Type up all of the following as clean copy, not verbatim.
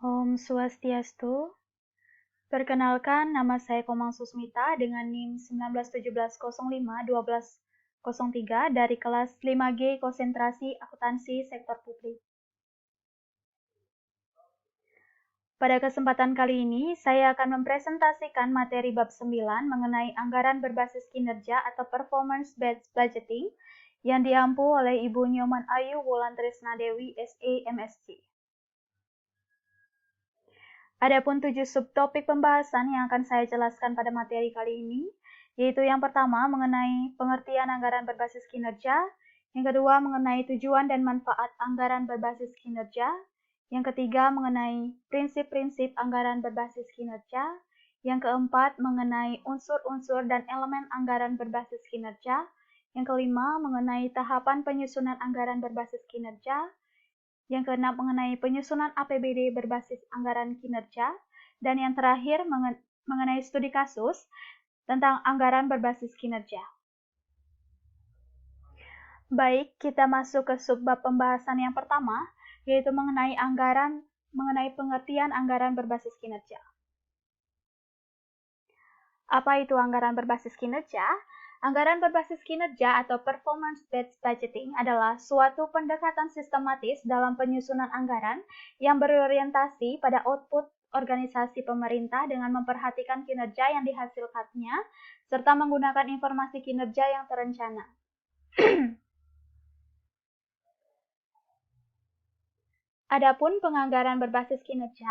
Om Swastiastu. Perkenalkan, nama saya Komang Susmita dengan NIM 1917051203 dari kelas 5G Konsentrasi Akuntansi Sektor Publik. Pada kesempatan kali ini, saya akan mempresentasikan materi bab 9 mengenai anggaran berbasis kinerja atau performance-based budgeting yang diampu oleh Ibu Nyoman Ayu Wulan Trisna Dewi, SE, MSc. Adapun 7 subtopik pembahasan yang akan saya jelaskan pada materi kali ini, yaitu yang pertama mengenai pengertian anggaran berbasis kinerja, yang kedua mengenai tujuan dan manfaat anggaran berbasis kinerja, yang ketiga mengenai prinsip-prinsip anggaran berbasis kinerja, yang keempat mengenai unsur-unsur dan elemen anggaran berbasis kinerja, yang kelima mengenai tahapan penyusunan anggaran berbasis kinerja, yang keenam mengenai penyusunan APBD berbasis anggaran kinerja, dan yang terakhir mengenai studi kasus tentang anggaran berbasis kinerja. Baik, kita masuk ke subbab pembahasan yang pertama, yaitu mengenai pengertian anggaran berbasis kinerja. Apa itu anggaran berbasis kinerja? Anggaran berbasis kinerja atau performance-based budgeting adalah suatu pendekatan sistematis dalam penyusunan anggaran yang berorientasi pada output organisasi pemerintah dengan memperhatikan kinerja yang dihasilkannya, serta menggunakan informasi kinerja yang terencana. Adapun penganggaran berbasis kinerja,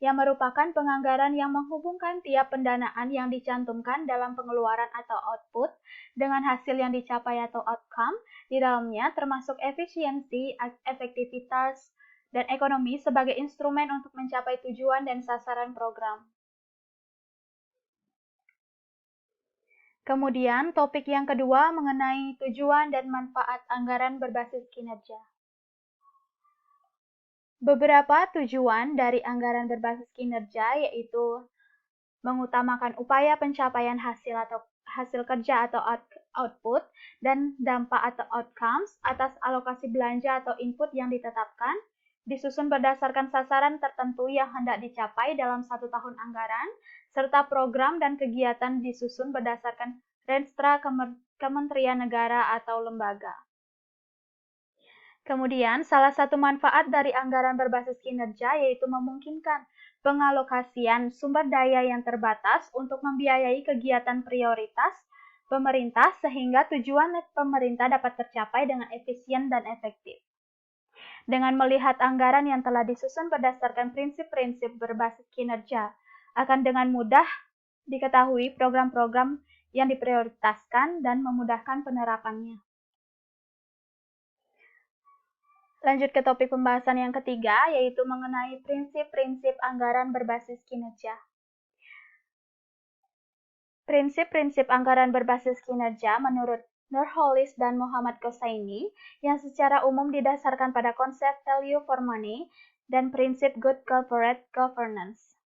yang merupakan penganggaran yang menghubungkan tiap pendanaan yang dicantumkan dalam pengeluaran atau output dengan hasil yang dicapai atau outcome di dalamnya, termasuk efisiensi, efektivitas, dan ekonomi sebagai instrumen untuk mencapai tujuan dan sasaran program. Kemudian, topik yang kedua mengenai tujuan dan manfaat anggaran berbasis kinerja. Beberapa tujuan dari anggaran berbasis kinerja yaitu mengutamakan upaya pencapaian hasil kerja atau output dan dampak atau outcomes atas alokasi belanja atau input yang ditetapkan, disusun berdasarkan sasaran tertentu yang hendak dicapai dalam 1 tahun anggaran, serta program dan kegiatan disusun berdasarkan renstra kementerian negara atau lembaga. Kemudian, salah satu manfaat dari anggaran berbasis kinerja yaitu memungkinkan pengalokasian sumber daya yang terbatas untuk membiayai kegiatan prioritas pemerintah sehingga tujuan pemerintah dapat tercapai dengan efisien dan efektif. Dengan melihat anggaran yang telah disusun berdasarkan prinsip-prinsip berbasis kinerja, akan dengan mudah diketahui program-program yang diprioritaskan dan memudahkan penerapannya. Lanjut ke topik pembahasan yang ketiga, yaitu mengenai prinsip-prinsip anggaran berbasis kinerja. Prinsip-prinsip anggaran berbasis kinerja menurut Nurholis dan Muhammad Kosaini yang secara umum didasarkan pada konsep value for money dan prinsip good corporate governance.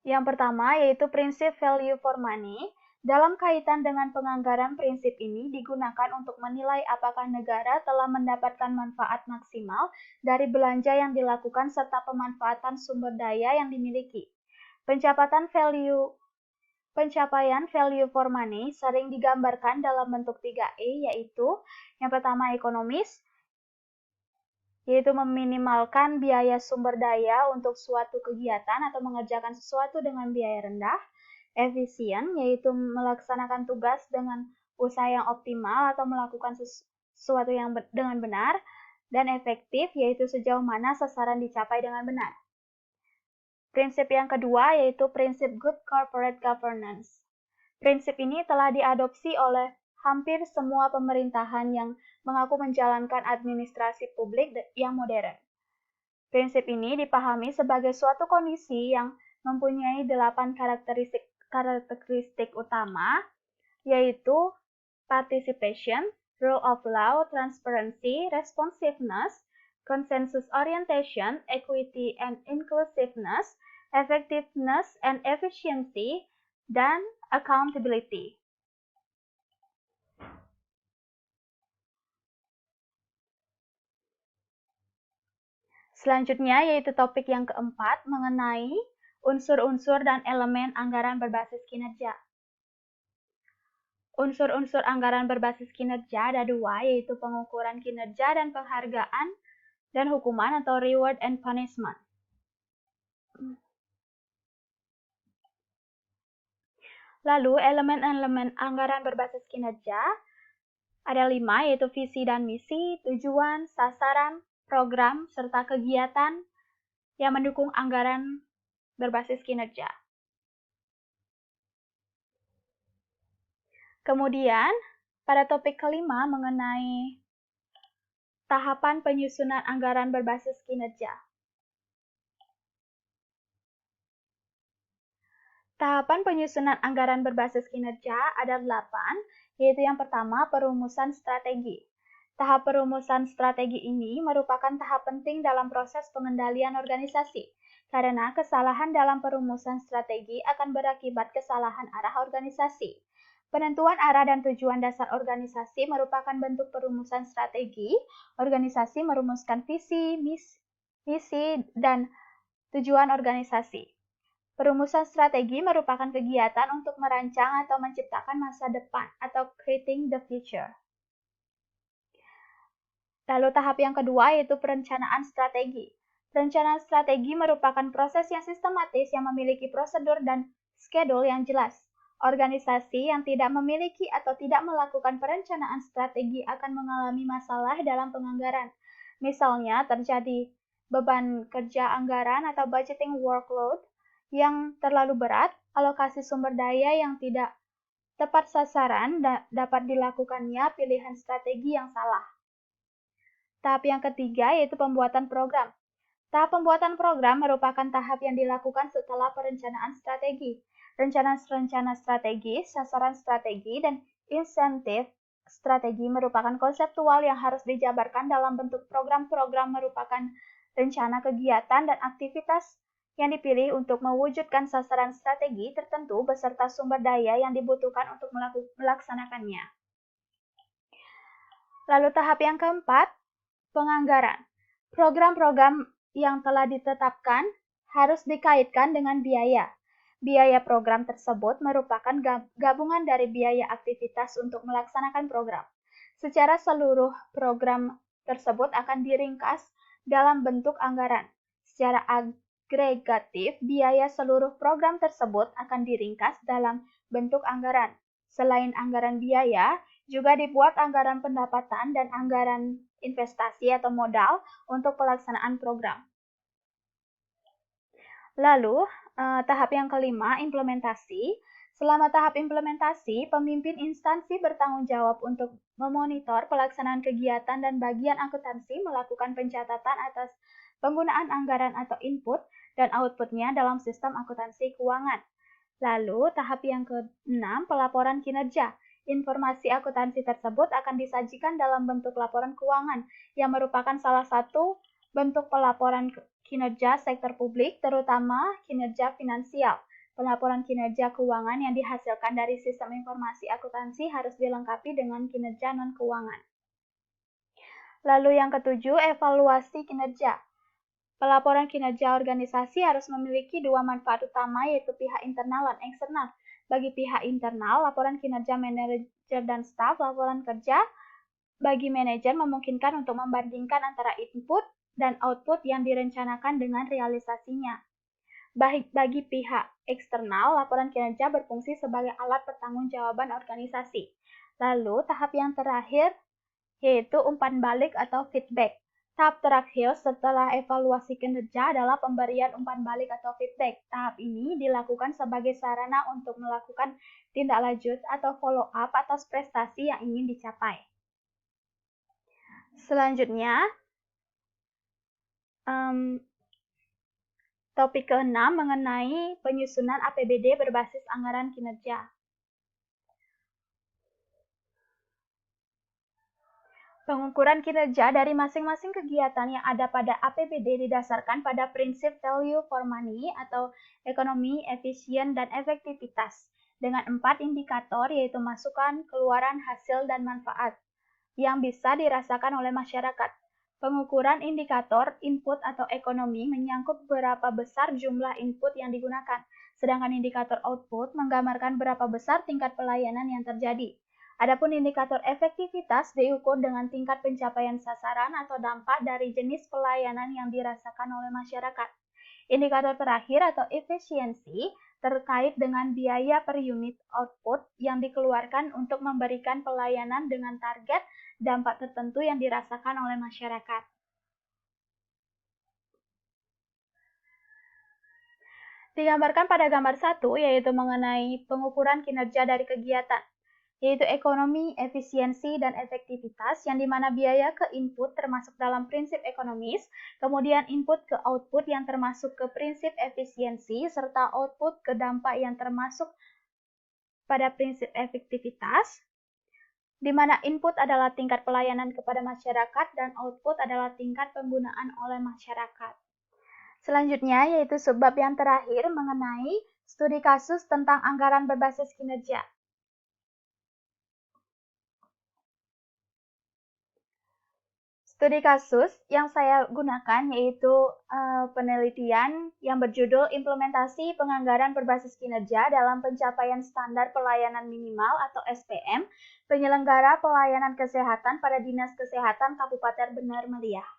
Yang pertama yaitu prinsip value for money. Dalam kaitan dengan penganggaran, prinsip ini digunakan untuk menilai apakah negara telah mendapatkan manfaat maksimal dari belanja yang dilakukan serta pemanfaatan sumber daya yang dimiliki. Pencapaian value for money sering digambarkan dalam bentuk 3E, yaitu yang pertama ekonomis, yaitu meminimalkan biaya sumber daya untuk suatu kegiatan atau mengerjakan sesuatu dengan biaya rendah. Efisien, yaitu melaksanakan tugas dengan usaha yang optimal atau melakukan sesuatu yang dengan benar. Dan efektif, yaitu sejauh mana sasaran dicapai dengan benar. Prinsip yang kedua yaitu prinsip good corporate governance. Prinsip ini telah diadopsi oleh hampir semua pemerintahan yang mengaku menjalankan administrasi publik yang modern. Prinsip ini dipahami sebagai suatu kondisi yang mempunyai 8 karakteristik utama, yaitu participation, rule of law, transparency, responsiveness, consensus orientation, equity and inclusiveness, effectiveness and efficiency, dan accountability. Selanjutnya yaitu topik yang keempat mengenai unsur-unsur dan elemen anggaran berbasis kinerja. Unsur-unsur anggaran berbasis kinerja ada dua, yaitu pengukuran kinerja dan penghargaan, dan hukuman atau reward and punishment. Lalu elemen-elemen anggaran berbasis kinerja ada 5, yaitu visi dan misi, tujuan, sasaran, program, serta kegiatan yang mendukung anggaran berbasis kinerja. Kemudian, pada topik kelima mengenai tahapan penyusunan anggaran berbasis kinerja. Tahapan penyusunan anggaran berbasis kinerja ada 8, yaitu yang pertama, perumusan strategi. Tahap perumusan strategi ini merupakan tahap penting dalam proses pengendalian organisasi, karena kesalahan dalam perumusan strategi akan berakibat kesalahan arah organisasi. Penentuan arah dan tujuan dasar organisasi merupakan bentuk perumusan strategi. Organisasi merumuskan visi, misi, dan tujuan organisasi. Perumusan strategi merupakan kegiatan untuk merancang atau menciptakan masa depan atau creating the future. Lalu tahap yang kedua yaitu perencanaan strategi. Perencanaan strategi merupakan proses yang sistematis yang memiliki prosedur dan schedule yang jelas. Organisasi yang tidak memiliki atau tidak melakukan perencanaan strategi akan mengalami masalah dalam penganggaran. Misalnya terjadi beban kerja anggaran atau budgeting workload yang terlalu berat, alokasi sumber daya yang tidak tepat sasaran, dapat dilakukannya pilihan strategi yang salah. Tahap yang ketiga yaitu pembuatan program. Tahap pembuatan program merupakan tahap yang dilakukan setelah perencanaan strategi. Rencana strategi, sasaran strategi, dan insentif strategi merupakan konseptual yang harus dijabarkan dalam bentuk program-program merupakan rencana kegiatan dan aktivitas yang dipilih untuk mewujudkan sasaran strategi tertentu beserta sumber daya yang dibutuhkan untuk melaksanakannya. Lalu tahap yang keempat, penganggaran. Program-program yang telah ditetapkan harus dikaitkan dengan biaya. Biaya program tersebut merupakan gabungan dari biaya aktivitas untuk melaksanakan program. Secara seluruh program tersebut akan diringkas dalam bentuk anggaran. Secara agregatif, biaya seluruh program tersebut akan diringkas dalam bentuk anggaran. Selain anggaran biaya, juga dibuat anggaran pendapatan dan anggaran investasi atau modal untuk pelaksanaan program. Lalu, tahap yang kelima, implementasi. Selama tahap implementasi, pemimpin instansi bertanggung jawab untuk memonitor pelaksanaan kegiatan dan bagian akuntansi melakukan pencatatan atas penggunaan anggaran atau input dan outputnya dalam sistem akuntansi keuangan. Lalu, tahap yang ke-6, pelaporan kinerja. Informasi akuntansi tersebut akan disajikan dalam bentuk laporan keuangan, yang merupakan salah satu bentuk pelaporan kinerja sektor publik, terutama kinerja finansial. Pelaporan kinerja keuangan yang dihasilkan dari sistem informasi akuntansi harus dilengkapi dengan kinerja non-keuangan. Lalu yang ketujuh, evaluasi kinerja. Pelaporan kinerja organisasi harus memiliki dua manfaat utama, yaitu pihak internal dan eksternal. Bagi pihak internal, laporan kinerja manajer dan staf laporan kerja bagi manajer memungkinkan untuk membandingkan antara input dan output yang direncanakan dengan realisasinya. Bagi pihak eksternal, laporan kinerja berfungsi sebagai alat pertanggungjawaban organisasi. Lalu, tahap yang terakhir yaitu umpan balik atau feedback. Tahap terakhir setelah evaluasi kinerja adalah pemberian umpan balik atau feedback. Tahap ini dilakukan sebagai sarana untuk melakukan tindak lanjut atau follow up atas prestasi yang ingin dicapai. Selanjutnya, topik ke-6 mengenai penyusunan APBD berbasis anggaran kinerja. Pengukuran kinerja dari masing-masing kegiatan yang ada pada APBD didasarkan pada prinsip value for money atau ekonomi, efisien, dan efektivitas dengan 4 indikator yaitu masukan, keluaran, hasil, dan manfaat yang bisa dirasakan oleh masyarakat. Pengukuran indikator input atau ekonomi menyangkut berapa besar jumlah input yang digunakan, sedangkan indikator output menggambarkan berapa besar tingkat pelayanan yang terjadi. Adapun indikator efektivitas diukur dengan tingkat pencapaian sasaran atau dampak dari jenis pelayanan yang dirasakan oleh masyarakat. Indikator terakhir atau efisiensi terkait dengan biaya per unit output yang dikeluarkan untuk memberikan pelayanan dengan target dampak tertentu yang dirasakan oleh masyarakat. Digambarkan pada gambar 1 yaitu mengenai pengukuran kinerja dari kegiatan, yaitu ekonomi, efisiensi, dan efektivitas yang dimana biaya ke input termasuk dalam prinsip ekonomis, kemudian input ke output yang termasuk ke prinsip efisiensi, serta output ke dampak yang termasuk pada prinsip efektivitas, di mana input adalah tingkat pelayanan kepada masyarakat dan output adalah tingkat penggunaan oleh masyarakat. Selanjutnya yaitu subbab yang terakhir mengenai studi kasus tentang anggaran berbasis kinerja. Studi kasus yang saya gunakan yaitu penelitian yang berjudul Implementasi Penganggaran Berbasis Kinerja dalam Pencapaian Standar Pelayanan Minimal atau SPM, penyelenggara pelayanan kesehatan pada Dinas Kesehatan Kabupaten Benar Meriah.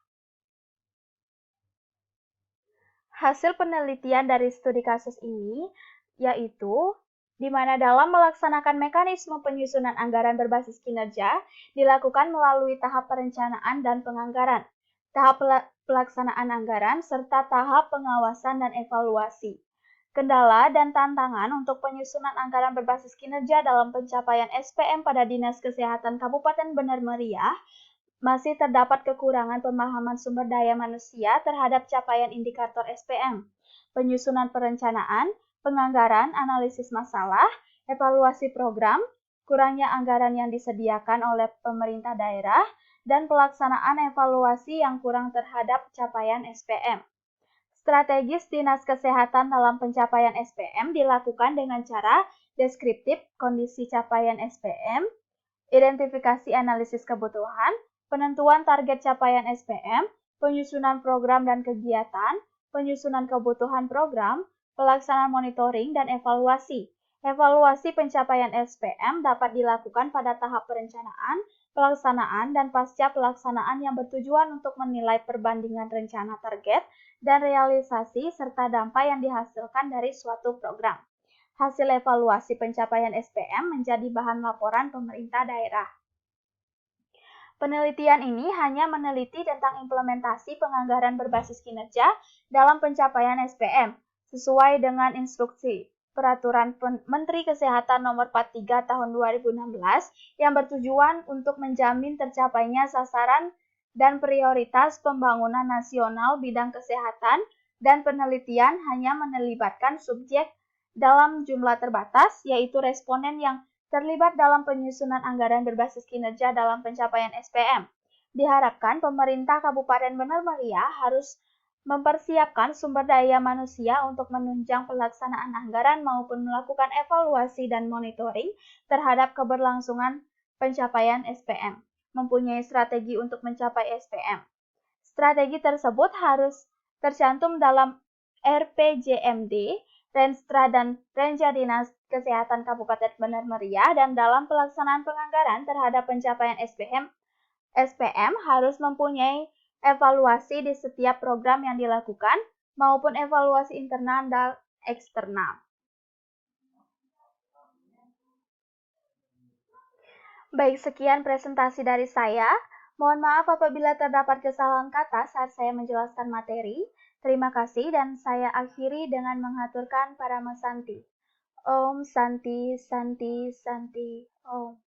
Hasil penelitian dari studi kasus ini yaitu di mana dalam melaksanakan mekanisme penyusunan anggaran berbasis kinerja dilakukan melalui tahap perencanaan dan penganggaran, tahap pelaksanaan anggaran, serta tahap pengawasan dan evaluasi. Kendala dan tantangan untuk penyusunan anggaran berbasis kinerja dalam pencapaian SPM pada Dinas Kesehatan Kabupaten Benar Meriah masih terdapat kekurangan pemahaman sumber daya manusia terhadap capaian indikator SPM, penyusunan perencanaan, penganggaran, analisis masalah, evaluasi program, kurangnya anggaran yang disediakan oleh pemerintah daerah, dan pelaksanaan evaluasi yang kurang terhadap capaian SPM. Strategis Dinas Kesehatan dalam pencapaian SPM dilakukan dengan cara deskriptif kondisi capaian SPM, identifikasi analisis kebutuhan, penentuan target capaian SPM, penyusunan program dan kegiatan, penyusunan kebutuhan program, pelaksanaan monitoring, dan evaluasi. Evaluasi pencapaian SPM dapat dilakukan pada tahap perencanaan, pelaksanaan, dan pasca pelaksanaan yang bertujuan untuk menilai perbandingan rencana target dan realisasi serta dampak yang dihasilkan dari suatu program. Hasil evaluasi pencapaian SPM menjadi bahan laporan pemerintah daerah. Penelitian ini hanya meneliti tentang implementasi penganggaran berbasis kinerja dalam pencapaian SPM, sesuai dengan instruksi Peraturan Menteri Kesehatan Nomor 43 Tahun 2016 yang bertujuan untuk menjamin tercapainya sasaran dan prioritas pembangunan nasional bidang kesehatan, dan penelitian hanya melibatkan subjek dalam jumlah terbatas, yaitu responden yang terlibat dalam penyusunan anggaran berbasis kinerja dalam pencapaian SPM. Diharapkan pemerintah Kabupaten Benar Meriah harus mempersiapkan sumber daya manusia untuk menunjang pelaksanaan anggaran maupun melakukan evaluasi dan monitoring terhadap keberlangsungan pencapaian SPM. Mempunyai strategi untuk mencapai SPM. Strategi tersebut harus tercantum dalam RPJMD, Renstra dan Renja Dinas Kesehatan Kabupaten Benar Meriah, dan dalam pelaksanaan penganggaran terhadap pencapaian SPM harus mempunyai evaluasi di setiap program yang dilakukan maupun evaluasi internal dan eksternal. Baik, sekian presentasi dari saya. Mohon maaf apabila terdapat kesalahan kata saat saya menjelaskan materi. Terima kasih dan saya akhiri dengan menghaturkan Parama Santi. Om Santi Santi Santi Om.